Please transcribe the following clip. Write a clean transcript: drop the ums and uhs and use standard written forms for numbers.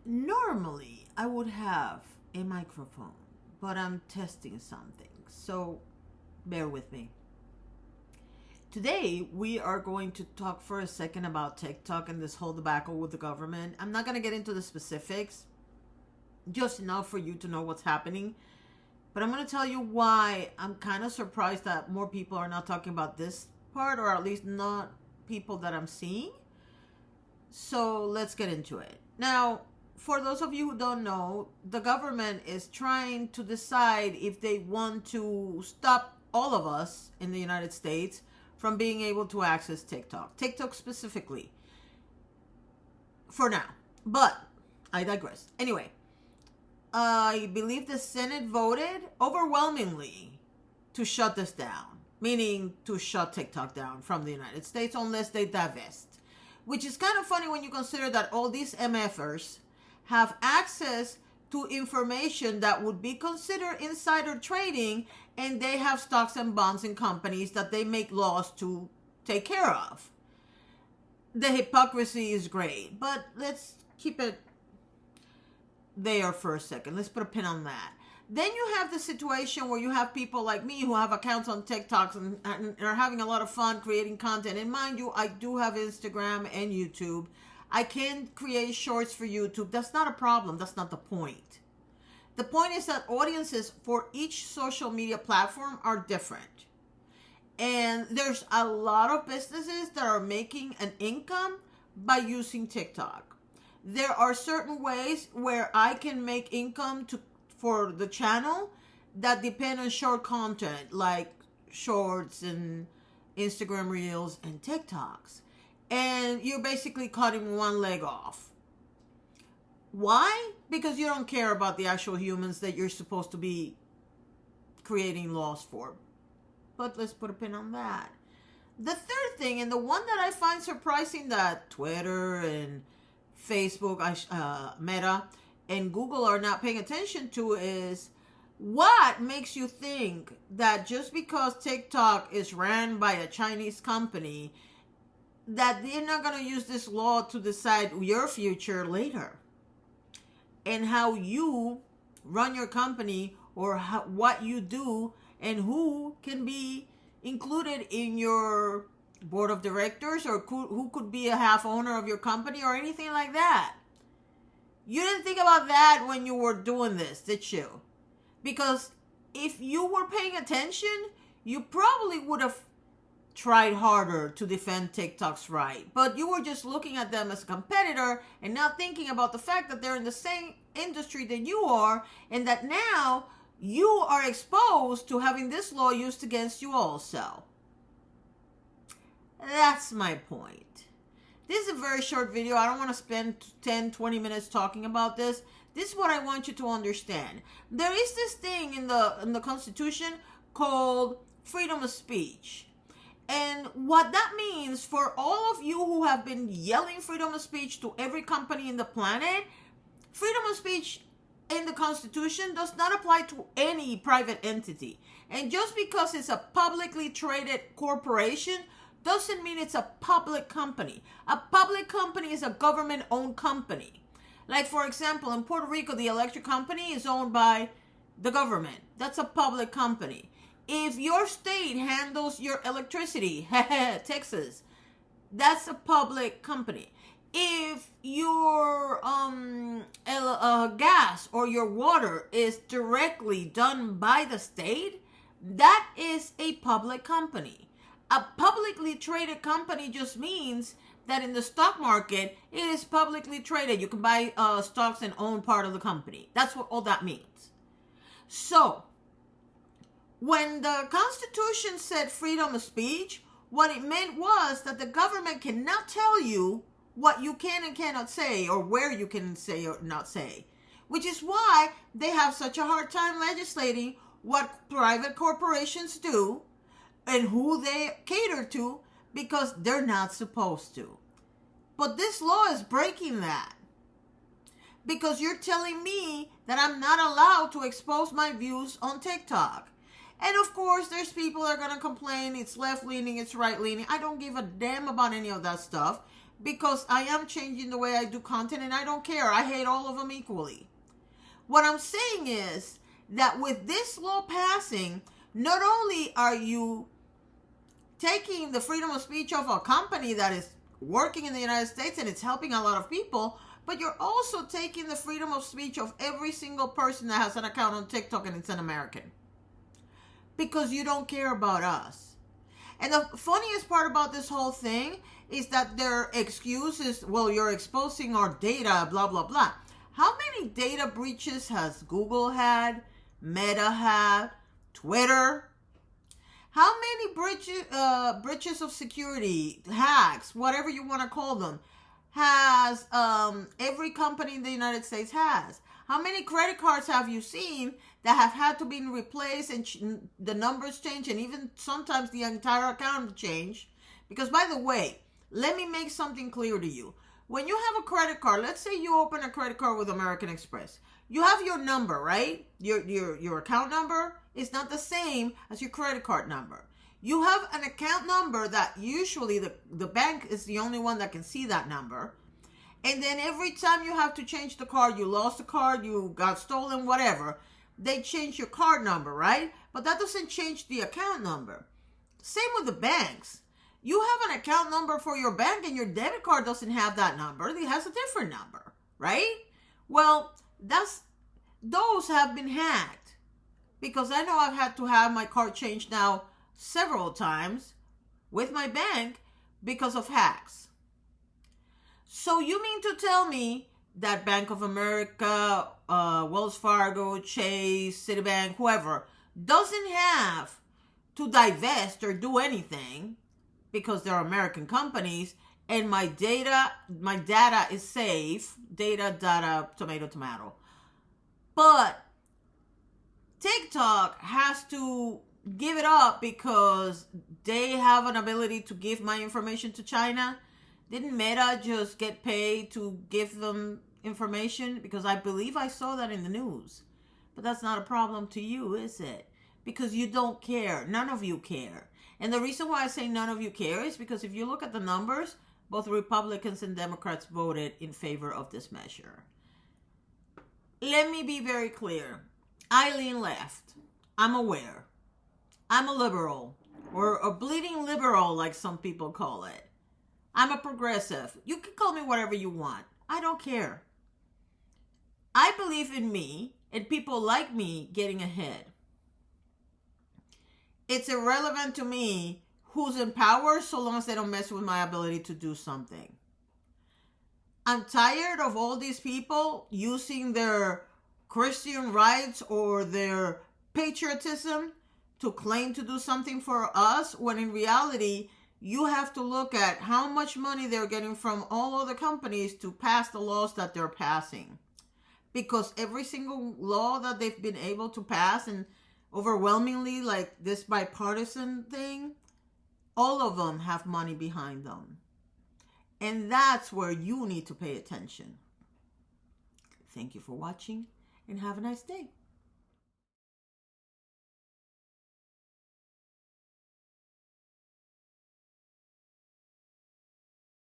Normally, I would have a microphone, but I'm testing something, so bear with me. Today, we are going to talk for a second about TikTok and this whole debacle with the government. I'm not going to get into the specifics, just enough for you to know what's happening. But I'm going to tell you why I'm kind of surprised that more people are not talking about this part, or at least not people that I'm seeing. So let's get into it. Now, for those of you who don't know, the government is trying to decide if they want to stop all of us in the United States from being able to access TikTok specifically, for now. But I digress. Anyway, I believe the Senate voted overwhelmingly to shut this down, meaning to shut TikTok down from the United States unless they divest. Which is kind of funny when you consider that all these MFers have access to information that would be considered insider trading, and they have stocks and bonds in companies that they make laws to take care of. The hypocrisy is great, but let's keep it there for a second. Let's put a pin on that. Then you have the situation where you have people like me who have accounts on TikTok and are having a lot of fun creating content. And mind you, I do have Instagram and YouTube. I can create shorts for YouTube. That's not a problem. That's not the point. The point is that audiences for each social media platform are different. And there's a lot of businesses that are making an income by using TikTok. There are certain ways where I can make income for the channel that depend on short content, like shorts and Instagram Reels and TikToks. And you're basically cutting one leg off. Why? Because you don't care about the actual humans that you're supposed to be creating laws for. But let's put a pin on that. The third thing, and the one that I find surprising that Twitter and Facebook, Meta, and Google are not paying attention to, is what makes you think that just because TikTok is ran by a Chinese company, that they're not going to use this law to decide your future later and how you run your company, or what you do, and who can be included in your board of directors, or who could be a half owner of your company, or anything like that. You didn't think about that when you were doing this, did you? Because if you were paying attention, you probably would have tried harder to defend TikTok's right. But you were just looking at them as a competitor and not thinking about the fact that they're in the same industry that you are, and that now you are exposed to having this law used against you also. That's my point. This is a very short video. I don't want to spend 10, 20 minutes talking about this. This is what I want you to understand. There is this thing in the Constitution called freedom of speech. And what that means for all of you who have been yelling freedom of speech to every company in the planet, freedom of speech in the Constitution does not apply to any private entity. And just because it's a publicly traded corporation doesn't mean it's a public company. A public company is a government-owned company. Like, for example, in Puerto Rico, the electric company is owned by the government. That's a public company. If your state handles your electricity, Texas, that's a public company. If your gas or your water is directly done by the state, that is a public company. A publicly traded company just means that in the stock market, it is publicly traded. You can buy stocks and own part of the company. That's what all that means. So, when the Constitution said freedom of speech, what it meant was that the government cannot tell you what you can and cannot say, or where you can say or not say. Which is why they have such a hard time legislating what private corporations do and who they cater to, because they're not supposed to. But this law is breaking that. Because you're telling me that I'm not allowed to expose my views on TikTok. And of course, there's people that are going to complain, it's left-leaning, it's right-leaning. I don't give a damn about any of that stuff, because I am changing the way I do content, and I don't care. I hate all of them equally. What I'm saying is that with this law passing, not only are you taking the freedom of speech of a company that is working in the United States and it's helping a lot of people, but you're also taking the freedom of speech of every single person that has an account on TikTok and it's an American. Because you don't care about us. And the funniest part about this whole thing is that their excuse is, well, you're exposing our data, blah, blah, blah. How many data breaches has Google had, Meta had, Twitter? How many breaches of security, hacks, whatever you want to call them, has every company in the United States has? How many credit cards have you seen that have had to be replaced and the numbers change, and even sometimes the entire account change? Because, by the way, let me make something clear to you. When you have a credit card, let's say you open a credit card with American Express. You have your number, right? Your account number is not the same as your credit card number. You have an account number that usually the bank is the only one that can see that number. And then every time you have to change the card, you lost the card, you got stolen, whatever, they change your card number, right? But that doesn't change the account number. Same with the banks. You have an account number for your bank and your debit card doesn't have that number. It has a different number, right? Well, those have been hacked, because I know I've had to have my card changed now several times with my bank because of hacks. So you mean to tell me that Bank of America, Wells Fargo, Chase, Citibank, whoever, doesn't have to divest or do anything because they're American companies, and my data is safe, data, tomato. But TikTok has to give it up because they have an ability to give my information to China. Didn't Meta just get paid to give them information? Because I believe I saw that in the news. But that's not a problem to you, is it? Because you don't care. None of you care. And the reason why I say none of you care is because if you look at the numbers, both Republicans and Democrats voted in favor of this measure. Let me be very clear. I lean left. I'm aware. I'm a liberal, or a bleeding liberal, like some people call it. I'm a progressive. You can call me whatever you want. I don't care. I believe in me and people like me getting ahead. It's irrelevant to me who's in power so long as they don't mess with my ability to do something. I'm tired of all these people using their Christian rights or their patriotism to claim to do something for us, when in reality, you have to look at how much money they're getting from all other companies to pass the laws that they're passing. Because every single law that they've been able to pass, and overwhelmingly like this bipartisan thing, all of them have money behind them. And that's where you need to pay attention. Thank you for watching and have a nice day.